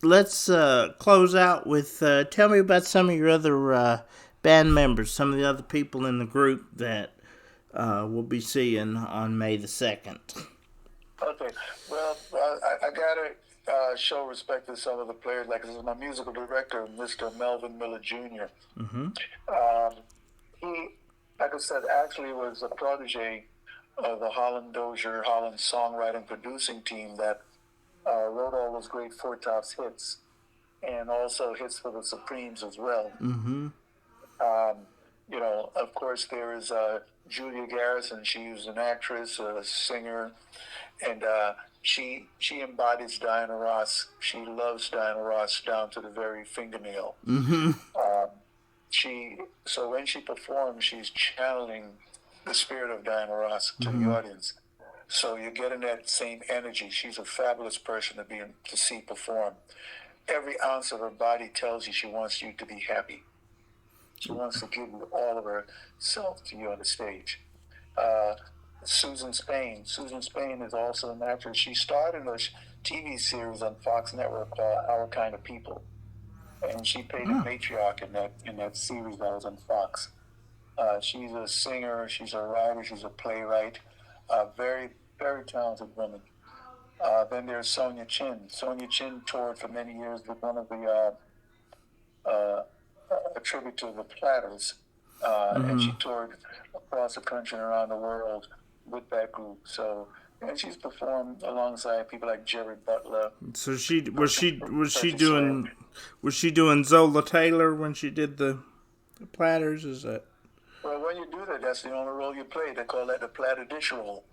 let's close out with tell me about some of your other band members, some of the other people in the group that we'll be seeing on May the 2nd. Okay. Well, I gotta show respect to some of the players. Like, this is my musical director, Mr. Melvin Miller Jr. Mm-hmm. He, like I said, actually was a protege of the Holland songwriting producing team that wrote all those great Four Tops hits, and also hits for the Supremes as well. Mm-hmm. Of course, there is Julia Garrison. She was an actress, a singer, and she embodies Diana Ross. She loves Diana Ross down to the very fingernail. Mm-hmm. So when she performs, she's channeling the spirit of Diana Ross to the audience. So you're getting that same energy. She's a fabulous person to see perform. Every ounce of her body tells you she wants you to be happy. She wants to give you all of herself to you on the stage. Susan Spain. Susan Spain is also an actress. She starred in a TV series on Fox Network called Our Kind of People, and she played a matriarch in that series that was on Fox. She's a singer. She's a writer. She's a playwright. Very, very talented woman. Then there's Sonia Chin. Sonia Chin toured for many years with one of the a tribute to the Platters, and she toured across the country and around the world with that group. So, and she's performed alongside people like Jerry Butler. So was she doing Zola Taylor when she did the Platters? Is that? Well, when you do that, that's the only role you play. They call that the platter dish role.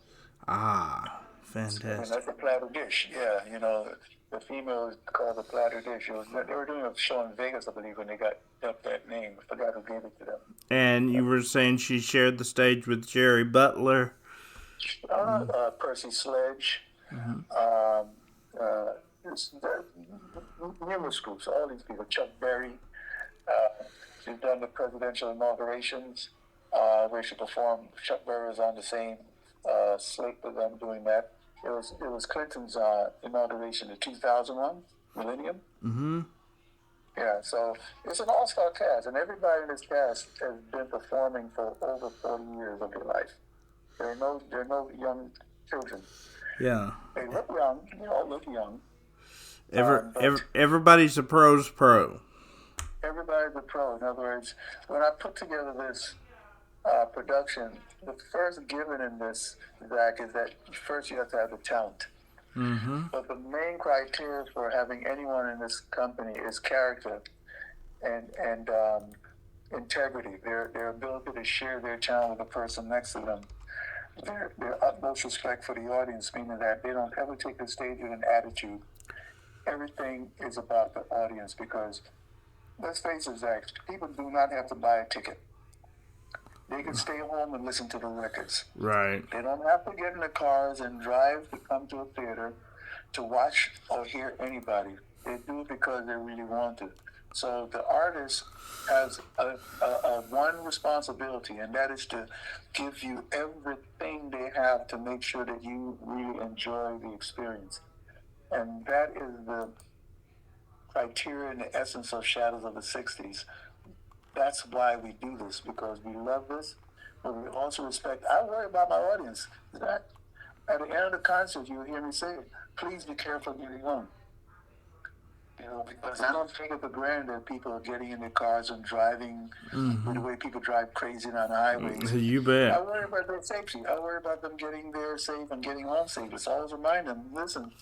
Ah, fantastic. And that's the platter dish. Yeah, the female is called the platter dish. They were doing a show in Vegas, I believe, when they got that name. I forgot who gave it to them. And you were saying she shared the stage with Jerry Butler. Percy Sledge. Numerous groups, all these people. Chuck Berry. She's done the presidential inaugurations where she performed. Chuck Berry was on the same slate with them doing that. It was Clinton's inauguration in 2001, Millennium. Mm-hmm. Yeah, so it's an all-star cast, and everybody in this cast has been performing for over 40 years of their life. There are no young children. Yeah. They look young. They all look young. Everybody's a pro's pro. Everybody's a pro. In other words, when I put together this production, the first given in this, Zach, is that first you have to have the talent. Mm-hmm. But the main criteria for having anyone in this company is character and integrity, their ability to share their talent with the person next to them. Their utmost respect for the audience, meaning that they don't ever take the stage with an attitude. Everything is about the audience because, let's face it, Zach, people do not have to buy a ticket. They can stay home and listen to the records. Right. They don't have to get in the cars and drive to come to a theater to watch or hear anybody. They do it because they really want to. So the artist has a one responsibility, and that is to give you everything they have to make sure that you really enjoy the experience. And that is the criteria and the essence of Shadows of the 60s. That's why we do this, because we love this, but we also respect. I worry about my audience. That at the end of the concert, you will hear me say, please be careful getting home. Because I don't take it for granted that people are getting in their cars and driving with the way people drive crazy on the highways. You bet. I worry about their safety. I worry about them getting there safe and getting home safe. It's always remind them, listen,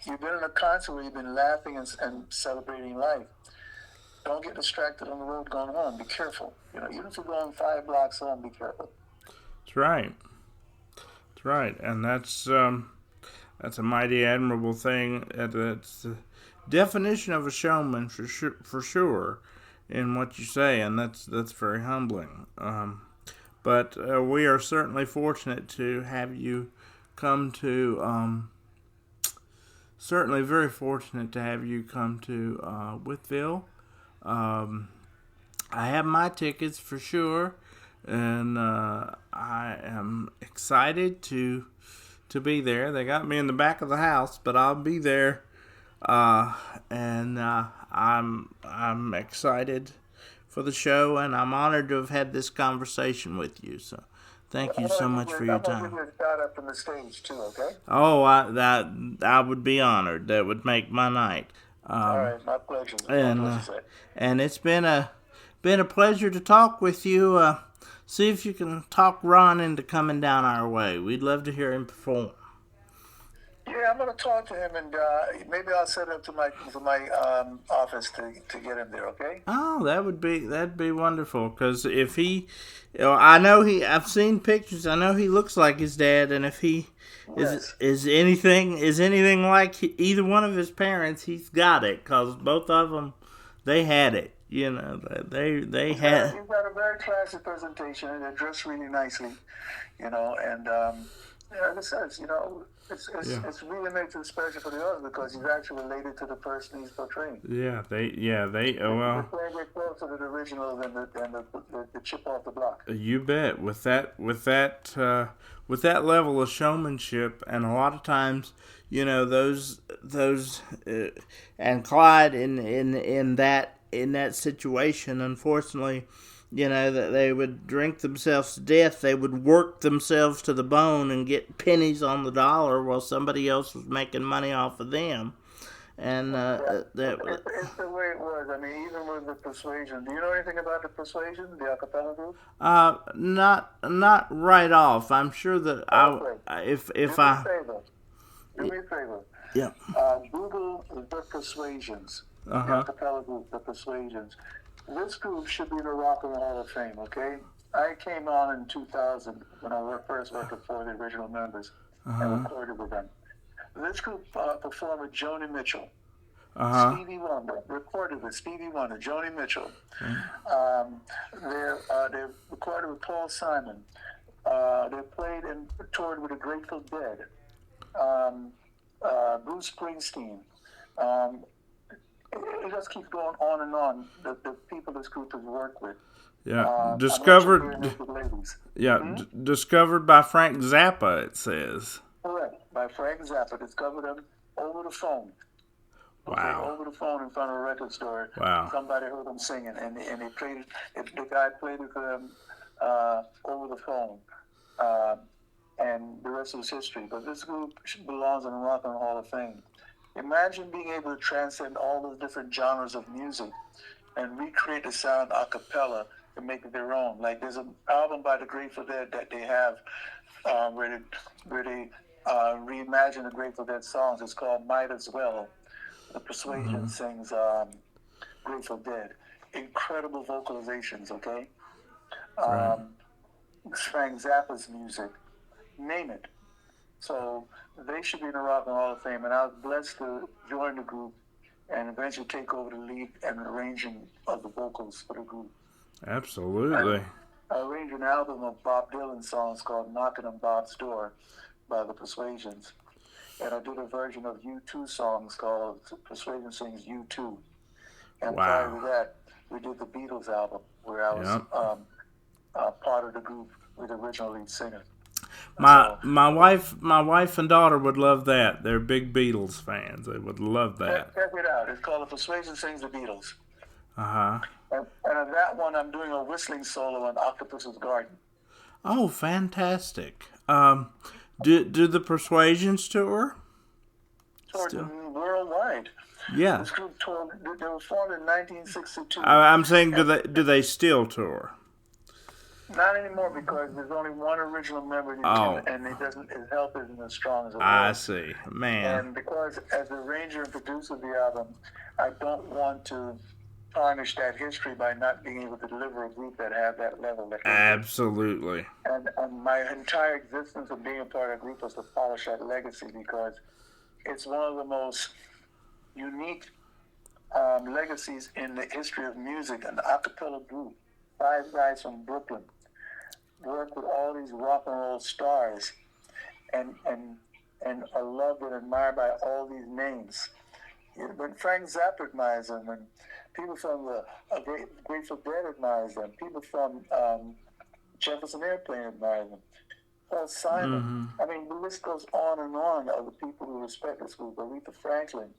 you've been in a concert where you've been laughing and celebrating life. Don't get distracted on the road going home. Be careful. Even if you're going 5 blocks home, be careful. That's right. That's right. And that's a mighty admirable thing. It's the definition of a showman for sure in what you say, and that's very humbling. But we are certainly fortunate to have you come to. Certainly very fortunate to have you come to Wytheville. I have my tickets for sure, and I am excited to be there. They got me in the back of the house, but I'll be there, and I'm excited for the show, and I'm honored to have had this conversation with you. So, thank you so much for your time. I'm going to give you a shout out from the stage, too, okay? Oh, I would be honored. That would make my night. All right, my pleasure. And it's been a pleasure to talk with you. See if you can talk Ron into coming down our way. We'd love to hear him perform. Yeah, I'm going to talk to him, and maybe I'll set up to my office to get him there. Okay? Oh, that'd be wonderful. Because if he, I've seen pictures. I know he looks like his dad, and if he is anything like either one of his parents, he's got it. Because both of them, they had it. You know, they had. He's got a very classy presentation, and they're dressed really nicely. You know, and like I said, you know. It's really makes it special for the audience because he's actually related to the person he's portraying. They're playing closer to the original than the chip off the block. You bet. With that level of showmanship, and a lot of times, you know, those and Clyde in that situation, unfortunately. You know, that they would drink themselves to death. They would work themselves to the bone and get pennies on the dollar while somebody else was making money off of them. And it's the way it was. I mean, even with the Persuasion. Do you know anything about the Persuasion, the a cappella group? Not right off. I'm sure that Do me a favor. Yeah. Google the Persuasions. The a cappella group, the Persuasions. This group should be in the Rock and Roll Hall of Fame, okay? I came on in 2000 when I first worked for the original members and recorded with them. This group performed with Joni Mitchell, Stevie Wonder, recorded with Stevie Wonder, Joni Mitchell. They recorded with Paul Simon. They played and toured with the Grateful Dead, Bruce Springsteen. It just keeps going on and on. The people this group has worked with. Yeah, discovered by Frank Zappa. It says. Correct, by Frank Zappa. Discovered them over the phone. Wow. Okay, over the phone in front of a record store. Wow. Somebody heard them singing, and they played it. The guy played it for them over the phone, and the rest was history. But this group belongs in the Rock and Roll Hall of Fame. Imagine being able to transcend all those different genres of music and recreate the sound a cappella and make it their own. Like there's an album by the Grateful Dead that they have where they reimagine the Grateful Dead songs. It's called Might As Well. The Persuasion sings Grateful Dead. Incredible vocalizations, okay? Frank Zappa's music. Name it. So they should be in the Rock and Roll Hall of Fame, and I was blessed to join the group and eventually take over the lead and arranging of the vocals for the group. Absolutely. I arranged an album of Bob Dylan songs called Knocking on Bob's Door by the Persuasions. And I did a version of U2 songs called Persuasion Sings U2. And prior to that, we did the Beatles album where I was part of the group with the original lead singer. My wife and daughter would love that. They're big Beatles fans. They would love that. Check it out. It's called The Persuasion Sings the Beatles. And on that one, I'm doing a whistling solo on Octopus's Garden. Oh, fantastic! Do the Persuasions tour? Toured worldwide. Yeah. This group toured. They were formed in 1962. I'm saying, do they still tour? Not anymore because there's only one original member, and his health isn't as strong as it was. I see, man. And because as the arranger and producer of the album, I don't want to tarnish that history by not being able to deliver a group that have that level. Absolutely. And my entire existence of being a part of a group was to polish that legacy because it's one of the most unique legacies in the history of music. An a cappella group, 5 guys from Brooklyn, work with all these rock and roll stars and are loved and admired by all these names. When Frank Zappa admires them, and people from the Grateful Dead admires them, people from Jefferson Airplane admire them, Paul Simon. I mean, the list goes on and on of the people who respect this group. Aretha Franklin,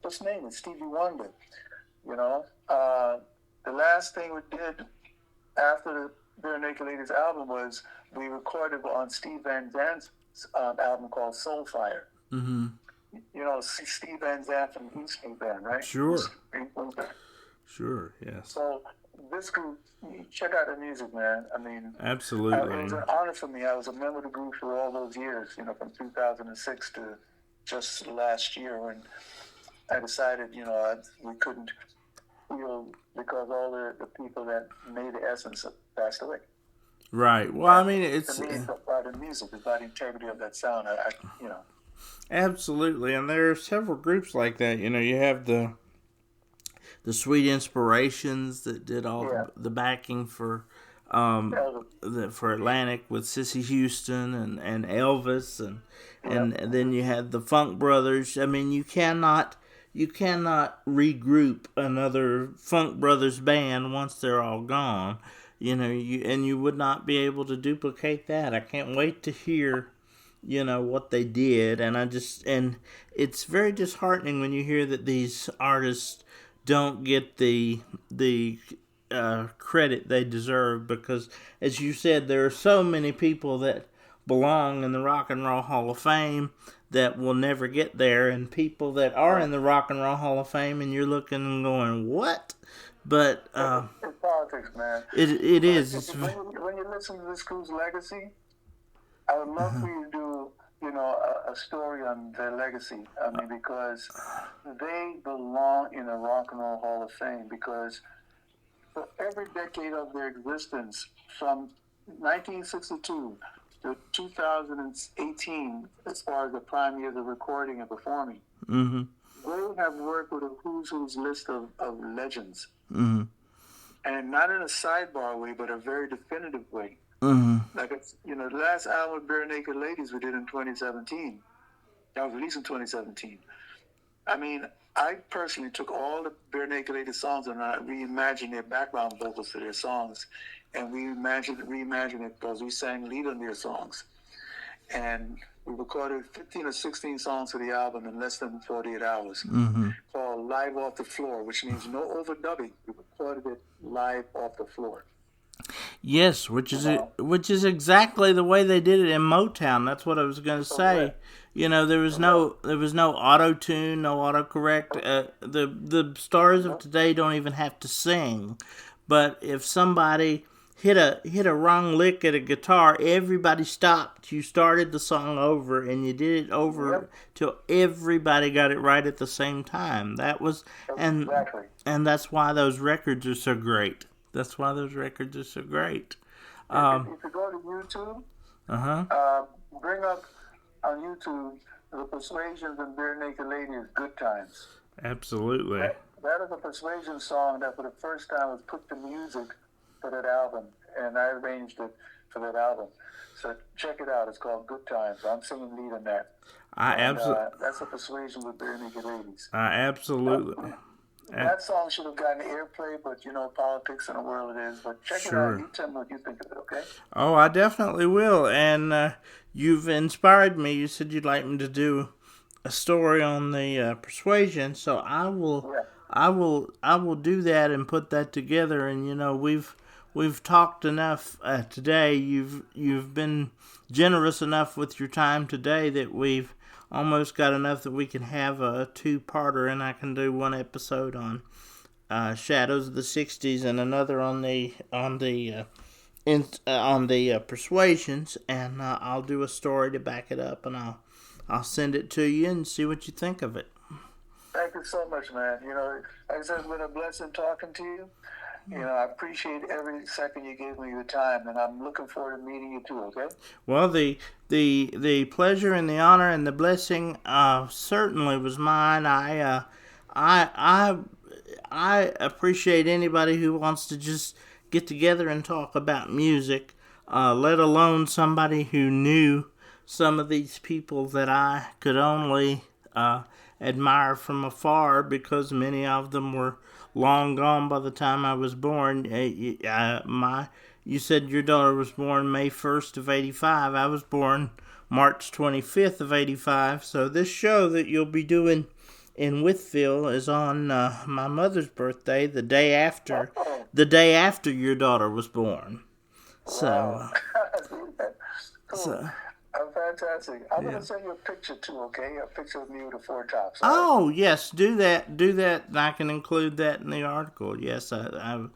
just name it, Stevie Wonder. You know, the last thing we did after the Bare Naked Ladies album was we recorded on Steve Van Zant's album called Soulfire. Mm-hmm. You know, Steve Van Zant from the East Wing Band, right? Sure. Sure, yes. So this group, check out the music, man. I mean, absolutely. It was an honor for me. I was a member of the group for all those years, you know, from 2006 to just last year when I decided, you know, we couldn't feel because all the people that made the essence passed away. Right. Well, I mean, it's... To me, it's about the music, it's about the integrity of that sound, you know. Absolutely, and there are several groups like that. You know, you have the Sweet Inspirations that did all the backing for for Atlantic with Cissy Houston and Elvis, and then you had the Funk Brothers. I mean, you cannot regroup another Funk Brothers band once they're all gone. You know, you would not be able to duplicate that. I can't wait to hear, you know, what they did, and it's very disheartening when you hear that these artists don't get the credit they deserve, because, as you said, there are so many people that belong in the Rock and Roll Hall of Fame that will never get there, and people that are in the Rock and Roll Hall of Fame, and you're looking and going, what? But it's politics, man. It is. When you listen to this crew's legacy, I would love for you to do, you know, a story on their legacy. I mean, because they belong in the Rock and Roll Hall of Fame, because for every decade of their existence, from 1962 to 2018, as far as the prime years of recording and performing, they have worked with a who's list of legends. Mm-hmm. And not in a sidebar way, but a very definitive way. Mm-hmm. Like, you know, the last album with Bare Naked Ladies we did in 2017. That was released in 2017. I mean, I personally took all the Bare Naked Ladies songs and I reimagined their background vocals to their songs. And we reimagined it because we sang lead on their songs. And we recorded 15 or 16 songs for the album in less than 48 hours, called Live Off the Floor, which means no overdubbing. We recorded it live off the floor. Yes, which is exactly the way they did it in Motown. That's what I was going to say. Right. You know, there was no auto tune, no autocorrect. The stars of today don't even have to sing, but if somebody hit a wrong lick at a guitar, everybody stopped. You started the song over, and you did it over till everybody got it right at the same time. That was and that's why those records are so great. That's why those records are so great. If you go to YouTube, bring up on YouTube the Persuasions and Bare Naked Ladies, Good Times. Absolutely. That is a Persuasion song that for the first time was put to music for that album, and I arranged it for that album. So check it out. It's called Good Times. I'm singing lead on that. That's a Persuasion with Bare Naked Ladies. Absolutely. That song should have gotten airplay, but you know, politics in the world it is. But check it out. You tell me what you think of it, okay? Oh, I definitely will. And you've inspired me. You said you'd like me to do a story on the Persuasion, so I will. Yeah. I will do that and put that together. And you know, we've talked enough today. You've been generous enough with your time today that we've almost got enough that we can have a two-parter, and I can do one episode on Shadows of the '60s and another on the Persuasions, and I'll do a story to back it up, and I'll send it to you and see what you think of it. Thank you so much, man. You know, like I said, it's been a blessing talking to you. You know, I appreciate every second you gave me your time, and I'm looking forward to meeting you too, okay? Well, the pleasure and the honor and the blessing certainly was mine. I appreciate anybody who wants to just get together and talk about music, let alone somebody who knew some of these people that I could only admire from afar, because many of them were long gone by the time I was born. You said your daughter was born May 1st of 85. I was born March 25th of 85. So this show that you'll be doing in Wytheville is on my mother's birthday, Oh, the day after your daughter was born. wow. So, Cool. so Fantastic. I'm going yeah. to send you a picture too, okay? A picture of me with the four tops, all right? Oh yes, do that, and I can include that in the article. Yes, I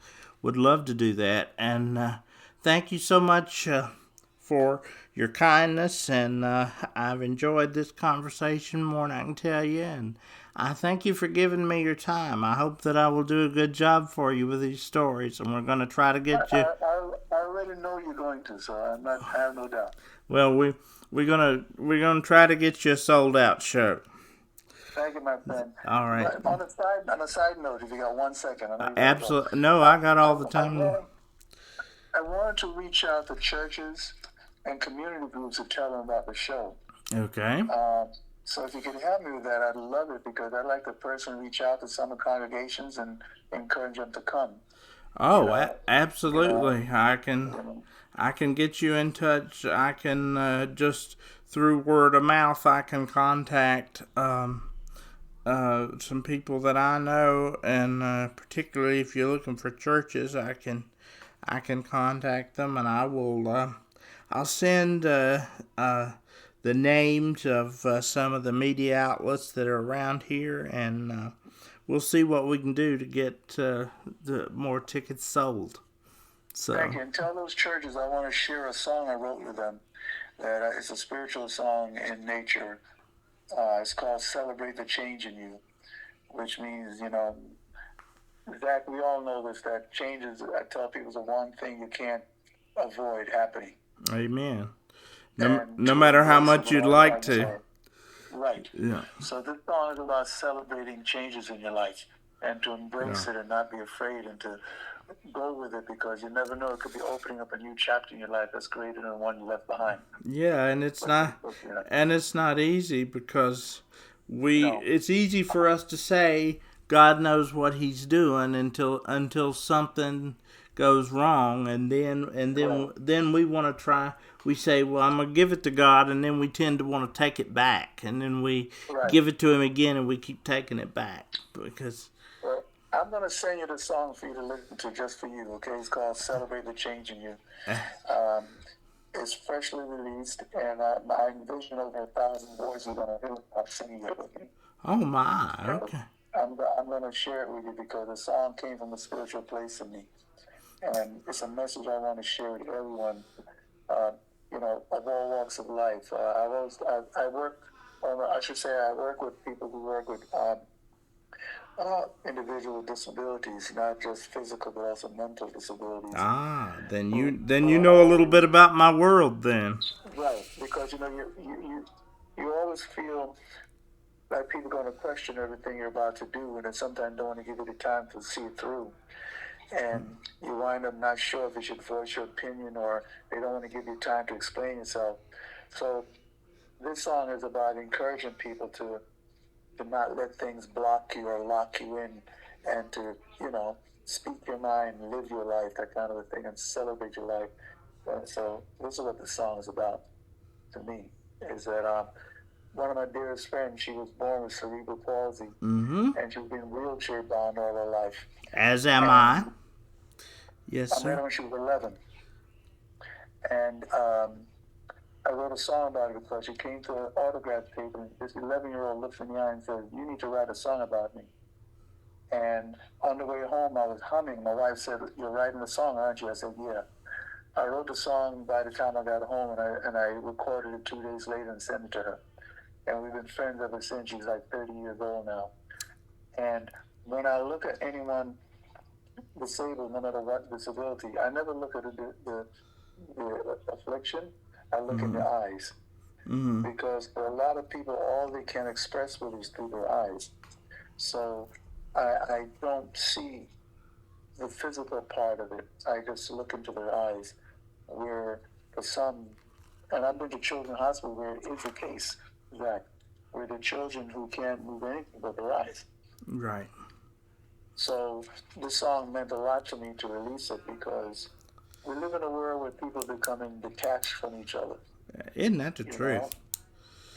would love to do that, and thank you so much for your kindness, and I've enjoyed this conversation more than I can tell you, and I thank you for giving me your time. I hope that I will do a good job for you with these stories, and we're going to try to get you. I already know you're going to, so I have no doubt. Well, we're gonna try to get you a sold out show. Thank you, my friend. All right. But on a side note, if you got 1 second, I know you gotta go. Absolutely. No, I got all the time. I wanted to reach out to churches and community groups to tell them about the show. Okay. So if you could help me with that, I'd love it because I'd like to personally reach out to some of the congregations and encourage them to come. Oh, You know, absolutely. you I can get you in touch. I can just through word of mouth. I can contact some people that I know, and particularly if you're looking for churches, I can contact them, and I'll send the names of some of the media outlets that are around here, and we'll see what we can do to get the more tickets sold. So. Thank you. And tell those churches I want to share a song I wrote with them. That it's a spiritual song in nature. It's called "Celebrate the Change in You," which means, Zach, we all know this, that changes, I tell people, is the one thing you can't avoid happening. Amen. And No to matter how embrace it much with you'd all like your to. heart. Right. Yeah. So this song is about celebrating changes in your life and to embrace it and not be afraid and to go with it because you never know. It could be opening up a new chapter in your life that's greater than the one you left behind. Yeah, and it's not easy because No. it's easy for us to say God knows what He's doing until something goes wrong, and then we want to try. We say, well, I'm gonna give it to God, and then we tend to want to take it back, and then we give it to Him again, and we keep taking it back because. Well, I'm going to send you the song for you to listen to just for you, okay? It's called Celebrate the Change in You. It's freshly released, and I envision over 1,000 boys are going to hear it. I'm singing it with me. Oh, my. Okay. I'm going to share it with you because the song came from a spiritual place in me. And it's a message I want to share with everyone, of all walks of life. I work with people who work with individual with disabilities, not just physical but also mental disabilities. Then you know a little bit about my world then. Right, because you always feel like people are going to question everything you're about to do, and then sometimes don't want to give you the time to see it through. And you wind up not sure if you should voice your opinion or they don't want to give you time to explain yourself. So this song is about encouraging people to not let things block you or lock you in and to, speak your mind, live your life, that kind of a thing, and celebrate your life. And so this is what the song is about to me, is that one of my dearest friends, she was born with cerebral palsy, and she's been wheelchair bound all her life. As am I. Yes, I met her when she was 11. And I wrote a song about it because she came to an autograph table and this 11-year-old looks in the eye and says, "You need to write a song about me." And on the way home, I was humming. My wife said, "You're writing a song, aren't you?" I said, "Yeah." I wrote the song by the time I got home, and I recorded it 2 days later and sent it to her. And we've been friends ever since. She's like 30 years old now. And when I look at anyone disabled, no matter what disability, I never look at the affliction. I look in the eyes. Because for a lot of people, all they can express with is through their eyes. So I don't see the physical part of it. I just look into their eyes. Where for some, and I've been to Children's Hospital where it is the case, Zach, where the children who can't move anything but their eyes. Right. So this song meant a lot to me to release it because we live in a world where people are becoming detached from each other. Isn't that the truth?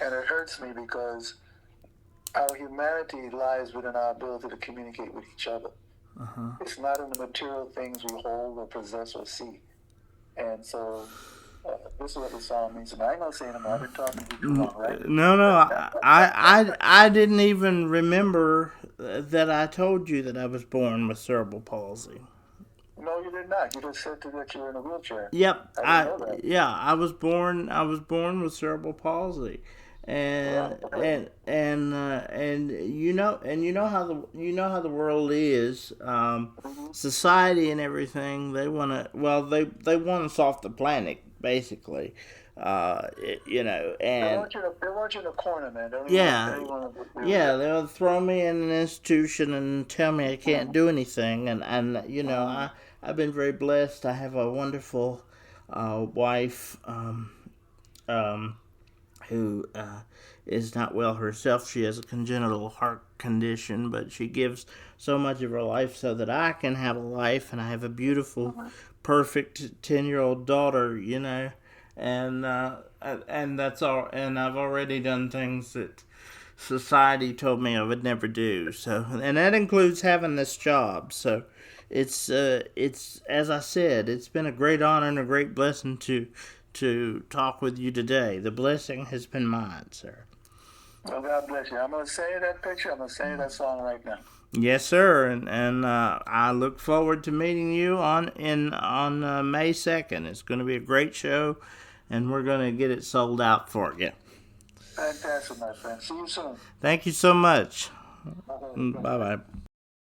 And it hurts me because our humanity lies within our ability to communicate with each other. It's not in the material things we hold or possess or see. And so this is what the song means. And I ain't gonna say anymore. I've been talking to you too long, right? No. I didn't even remember that I told you that I was born with cerebral palsy. No, you did not. You just said that you were in a wheelchair. Yep. I didn't know that. Yeah, I was born with cerebral palsy. And you know how the world is, society and everything. They want us off the planet, basically. And they want you in a corner, man. They'll throw me in an institution and tell me I can't do anything. And I've been very blessed. I have a wonderful wife. Who is not well herself. She has a congenital heart condition, but she gives so much of her life so that I can have a life, and I have a beautiful, perfect 10-year-old daughter, and that's all. And I've already done things that society told me I would never do. So, and that includes having this job. So, it's as I said, it's been a great honor and a great blessing to talk with you today. The blessing has been mine, sir. Well, God bless you. I'm going to send you that picture. I'm going to send you that song right now. Yes, sir. And I look forward to meeting you on May 2nd. It's going to be a great show, and we're going to get it sold out for you. Fantastic, my friend. See you soon. Thank you so much. Bye-bye.